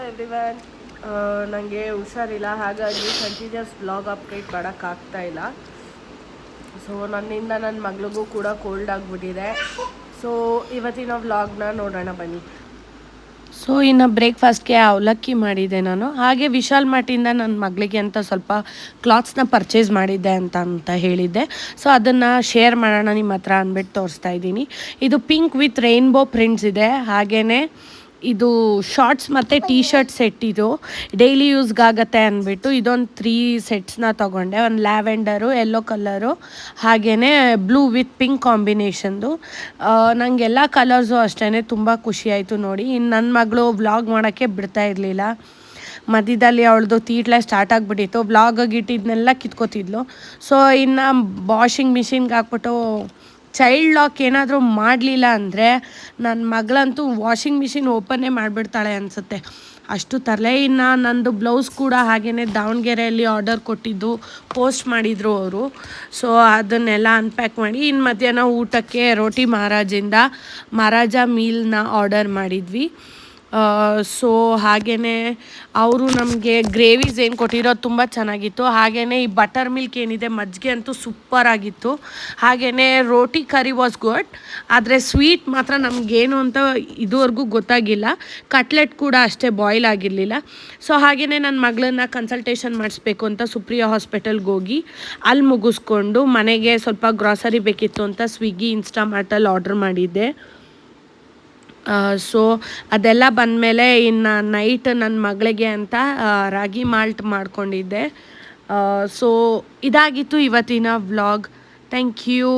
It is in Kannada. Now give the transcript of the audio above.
ಎವ್ರಿವನ್, ನನಗೆ ಹುಷಾರಿಲ್ಲ, ಹಾಗಾಗಿ ಕಂಟಿನ್ಯೂಸ್ ವ್ಲಾಗ್ ಅಪ್ಡೇಟ್ ಮಾಡೋಕ್ಕಾಗ್ತಾಯಿಲ್ಲ. ಸೊ ನನ್ನಿಂದ ನನ್ನ ಮಗಳಿಗೂ ಕೂಡ ಕೋಲ್ಡ್ ಆಗಿಬಿಟ್ಟಿದೆ. ಸೊ ಇವತ್ತಿನ ವ್ಲಾಗ್ನ ನೋಡೋಣ ಬನ್ನಿ. ಸೊ ಇನ್ನು ಬ್ರೇಕ್ಫಾಸ್ಟ್ಗೆ ಅವಲಕ್ಕಿ ಮಾಡಿದ್ದೆ ನಾನು. ಹಾಗೆ ವಿಶಾಲ್ ಮಾರ್ಟಿಂದ ನನ್ನ ಮಗಳಿಗೆ ಅಂತ ಸ್ವಲ್ಪ ಕ್ಲಾತ್ಸ್ನ ಪರ್ಚೇಸ್ ಮಾಡಿದ್ದೆ ಅಂತ ಹೇಳಿದ್ದೆ. ಸೊ ಅದನ್ನು ಶೇರ್ ಮಾಡೋಣ ನಿಮ್ಮ ಹತ್ರ ಅಂದ್ಬಿಟ್ಟು ತೋರಿಸ್ತಾ ಇದ್ದೀನಿ. ಇದು ಪಿಂಕ್ ವಿತ್ ರೈನ್ಬೋ ಪ್ರಿಂಟ್ಸ್ ಇದೆ. ಹಾಗೆಯೇ ಇದು ಶಾರ್ಟ್ಸ್ ಮತ್ತು ಟೀ ಶರ್ಟ್ ಸೆಟ್. ಇದು ಡೈಲಿ ಯೂಸ್ಗಾಗತ್ತೆ ಅಂದ್ಬಿಟ್ಟು ಇದೊಂದು 3 ಸೆಟ್ಸ್ನ ತೊಗೊಂಡೆ. ಒಂದು ಲ್ಯಾವೆಂಡರು, ಯೆಲ್ಲೋ ಕಲರು, ಹಾಗೆಯೇ ಬ್ಲೂ ವಿತ್ ಪಿಂಕ್ ಕಾಂಬಿನೇಷನ್ದು. ನನಗೆಲ್ಲ ಕಲರ್ಸು ಅಷ್ಟೇ ತುಂಬ ಖುಷಿಯಾಯಿತು ನೋಡಿ. ಇನ್ನು ನನ್ನ ಮಗಳು ವ್ಲಾಗ್ ಮಾಡೋಕ್ಕೆ ಬಿಡ್ತಾ ಇರಲಿಲ್ಲ. ಮಧ್ಯದಲ್ಲಿ ಅವಳದು ತೀಟ್ಲೆ ಸ್ಟಾರ್ಟ್ ಆಗಿಬಿಟ್ಟಿತ್ತು. ವ್ಲಾಗಿಗೆ ಇಟ್ಟಿದ್ದನ್ನೆಲ್ಲ ಕಿತ್ಕೋತಿದ್ಲು. ಸೊ ಇನ್ನು ವಾಷಿಂಗ್ ಮಿಷಿನ್ಗೆ ಹಾಕ್ಬಿಟ್ಟು ಚೈಲ್ಡ್ ಲಾಕ್ ಏನಾದರೂ ಮಾಡಲಿಲ್ಲ ಅಂದರೆ ನನ್ನ ಮಗಳಂತೂ ವಾಷಿಂಗ್ ಮಿಷಿನ್ ಓಪನ್ನೇ ಮಾಡಿಬಿಡ್ತಾಳೆ ಅನಿಸುತ್ತೆ, ಅಷ್ಟು ತರಲೆ. ಇನ್ನು ನಂದು ಬ್ಲೌಸ್ ಕೂಡ ಹಾಗೆಯೇ ದಾವಣಗೆರೆಯಲ್ಲಿ ಆರ್ಡರ್ ಕೊಟ್ಟಿದ್ದು ಪೋಸ್ಟ್ ಮಾಡಿದರು ಅವರು. ಸೊ ಅದನ್ನೆಲ್ಲ ಅನ್ಪ್ಯಾಕ್ ಮಾಡಿ ಇನ್ನು ಮಧ್ಯಾಹ್ನ ಊಟಕ್ಕೆ ರೋಟಿ ಮಹಾರಾಜ ಮೀಲ್ನ ಆರ್ಡರ್ ಮಾಡಿದ್ವಿ. ಸೊ ಹಾಗೆಯೇ ಅವರು ನಮಗೆ ಗ್ರೇವೀಸ್ ಏನು ಕೊಟ್ಟಿರೋದು ತುಂಬ ಚೆನ್ನಾಗಿತ್ತು. ಹಾಗೆಯೇ ಈ ಬಟರ್ ಮಿಲ್ಕ್ ಏನಿದೆ, ಮಜ್ಜಿಗೆ ಅಂತೂ ಸೂಪರಾಗಿತ್ತು. ಹಾಗೆಯೇ ರೋಟಿ ಕರಿ ವಾಸ್ ಗುಡ್, ಆದರೆ ಸ್ವೀಟ್ ಮಾತ್ರ ನಮಗೇನು ಅಂತ ಇದುವರೆಗೂ ಗೊತ್ತಾಗಿಲ್ಲ. ಕಟ್ಲೆಟ್ ಕೂಡ ಅಷ್ಟೇ ಬಾಯ್ಲ್ ಆಗಿರಲಿಲ್ಲ. ಸೊ ಹಾಗೆಯೇ ನನ್ನ ಮಗಳನ್ನ ಕನ್ಸಲ್ಟೇಷನ್ ಮಾಡಿಸ್ಬೇಕು ಅಂತ ಸುಪ್ರಿಯಾ ಹಾಸ್ಪಿಟಲ್ಗೆ ಹೋಗಿ ಅಲ್ಲಿ ಮುಗಿಸ್ಕೊಂಡು ಮನೆಗೆ ಸ್ವಲ್ಪ ಗ್ರಾಸರಿ ಬೇಕಿತ್ತು ಅಂತ ಸ್ವಿಗ್ಗಿ, ಇನ್ಸ್ಟಾಮಾರ್ಟಲ್ಲಿ ಆರ್ಡ್ರ್ ಮಾಡಿದ್ದೆ. ಸೊ ಅದೆಲ್ಲ ಬಂದಮೇಲೆ ಇನ್ನು ನೈಟ್ ನನ್ನ ಮಗಳಿಗೆ ಅಂತ ರಾಗಿ ಮಾಲ್ಟ್ ಮಾಡ್ಕೊಂಡಿದ್ದೆ. ಸೊ ಇದಾಗಿತ್ತು ಇವತ್ತಿನ ವ್ಲಾಗ್. Thank you.